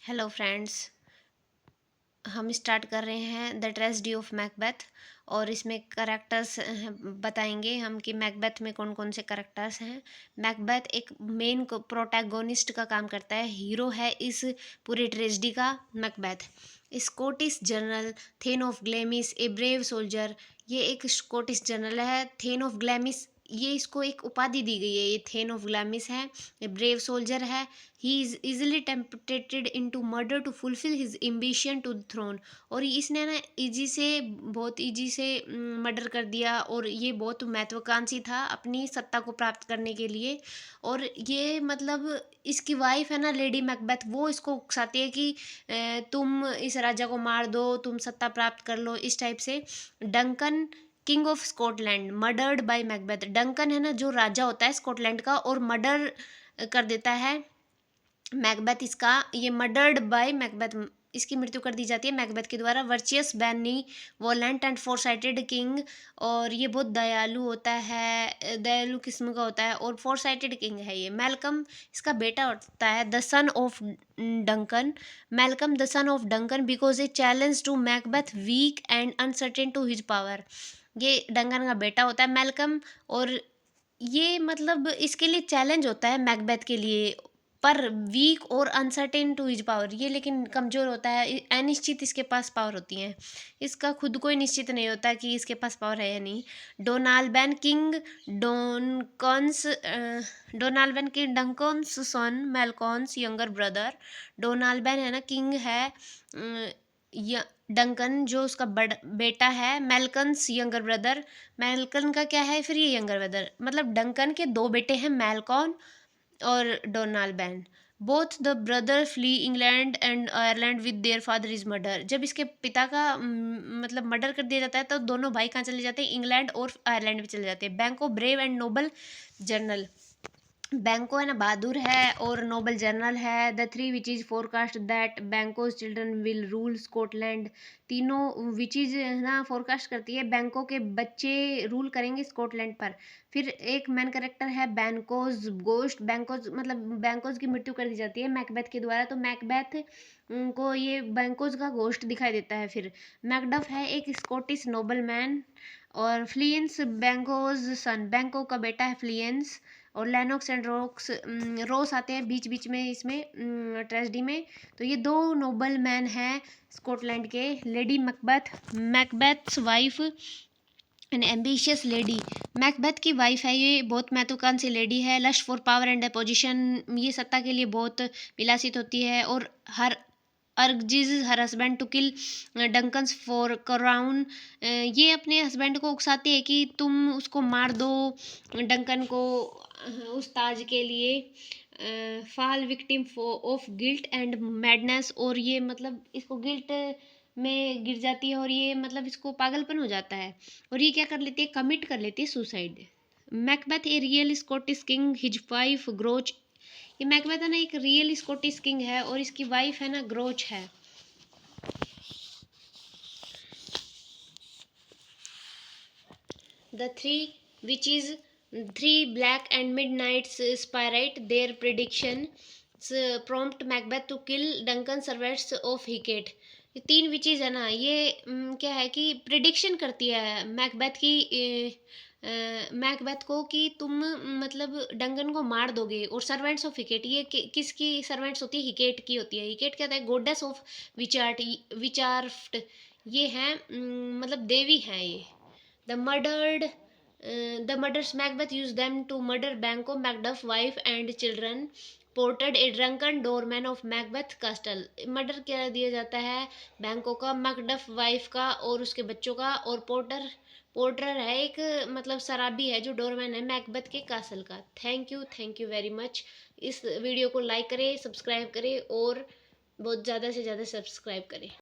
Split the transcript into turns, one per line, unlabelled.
Hello friends, हम start कर रहे हैं द ट्रेजेडी ऑफ मैकबेथ। और इसमें करेक्टर्स बताएंगे हम कि मैकबेथ में कौन कौन से करेक्टर्स हैं। मैकबेथ एक मेन प्रोटैगोनिस्ट का काम करता है, हीरो है इस पूरे ट्रेजेडी का Macbeth. Scottish general thane of Glamis a brave soldier, ये एक स्कॉटिश जनरल है। थेन ऑफ ग्लेमिस, ये इसको एक उपाधि दी गई है, ये थेन ऑफ ग्लैमिस है, ये ब्रेव सोल्जर है। He is easily tempted into murder to fulfil his ambition to the throne. और इसने ना बहुत ईजी से मर्डर कर दिया, और ये बहुत महत्वाकांक्षी था अपनी सत्ता को प्राप्त करने के लिए। और ये मतलब इसकी वाइफ है ना लेडी मैकबेथ, वो इसको उकसाती है कि तुम इस राजा को मार दो, तुम सत्ता प्राप्त कर लो, इस टाइप से। Duncan king of Scotland murdered by Macbeth, Duncan है ना जो राजा होता है स्कॉटलैंड का, और मर्डर कर देता है मैकबेथ इसका, ये मर्डर्ड बाय मैकबेथ, इसकी मृत्यु कर दी जाती है मैकबेथ के द्वारा। वर्चियस बैनी वोलेंट एंड फोरसाइटेड किंग, और ये बहुत दयालु होता है, दयालु किस्म का होता है, और फोरसाइटेड किंग है ये। मेलकम इसका बेटा होता है, the son of Duncan, Malcolm the son of Duncan because a challenge to Macbeth weak and uncertain to his power. ये डंकन का बेटा होता है मेलकम, और ये मतलब इसके लिए चैलेंज होता है मैकबेथ के लिए, पर वीक और अनसर्टेन टू हिज पावर, ये लेकिन कमज़ोर होता है, अनिश्चित इसके पास पावर होती हैं, इसका खुद को ही निश्चित नहीं होता कि इसके पास पावर है या नहीं। डोनाल्बैन किंग डोनकॉन्स डोनाल्बैन किंग डंकॉन्स सन, मेलकॉन्स यंगर ब्रदर। डोनाल्बैन है ना किंग है, डंकन जो उसका बेटा है, मेलकन्स यंगर ब्रदर। मेलकन का क्या है फिर ये यंगर ब्रदर, मतलब डंकन के दो बेटे हैं, मेलकॉन और Donalbain. Both the brother flee England and Ireland with their father is murder. जब इसके पिता का मतलब मर्डर कर दिया जाता है तो दोनों भाई कहाँ चले जाते हैं, इंग्लैंड और आयरलैंड में चले जाते हैं। बैंको ब्रेव एंड नोबल जनरल, बैंको है ना बहादुर है और नोबल जनरल है। The three witches forecast that Banquo's children will rule Scotland, तीनों विचेज है ना फोरकास्ट करती है बैंको के बच्चे रूल करेंगे स्कॉटलैंड पर। फिर एक मैन करेक्टर है बैंकोज गोस्ट, बैंकोज मतलब बैंकोज की मृत्यु कर दी जाती है मैकबेथ के द्वारा, तो मैकबेथ को ये बैंकोज का गोस्ट दिखाई देता है। फिर मैकडफ है एक स्कॉटिश नोबल मैन, और फ्लियंस बैंकोज सन, बैंको का बेटा है फ्लियंस। और लेनॉक्स एंड रोस आते हैं बीच बीच में इसमें ट्रेजेडी में। तो ये दो नोबल मैन हैं स्कॉटलैंड के। Lady Macbeth, Macbeth's wife an ambitious lady, Macbeth की वाइफ है ये, बहुत महत्वाकांक्षी लेडी है। Lust for power and position, ये सत्ता के लिए बहुत विलासित होती है। और her urges her husband to kill Duncan's for crown, ये अपने हस्बैंड को उकसाती है कि तुम उसको मार दो डंकन को उस ताज के लिए। Fall victim of guilt and madness, और ये मतलब इसको गिल्ट में गिर जाती है, और ये मतलब इसको पागलपन हो जाता है, और ये क्या कर लेती है, कमिट कर लेती है suicide. Macbeth a real Scottish king, his wife Gruoch, ये मैकबेथ है ना एक रियल स्कॉटिश किंग है, और इसकी वाइफ है ना ग्रोच है। The three witches, three black and midnight's sprite their prediction prompt Macbeth to kill Duncan servants of Hecate. ये तीन विचेज है ना, ये क्या है कि प्रिडिक्शन करती है मैकबेथ की, मैकबेथ को कि तुम मतलब डंकन को मार दोगे। और सर्वेंट्स ऑफ हिकेट, ये किसकी सर्वेंट्स होती है, हिकेट की होती है। हिकेट क्या है, गोडेस ऑफ विचार्फ्ट, ये हैं मतलब देवी हैं ये। The murdered, the murders Macbeth used them to murder Banquo, Macduff, wife and children. Ported a drunken doorman of Macbeth Castle. Murder क्या दिया जाता है बैंको का, मैकडफ वाइफ का और उसके बच्चों का। और पोर्टर है एक मतलब शराबी है जो डोरमैन है मैकबेथ के कासल का। Thank you very much. इस वीडियो को लाइक करें, सब्सक्राइब करें, और बहुत ज़्यादा से ज़्यादा सब्सक्राइब करें।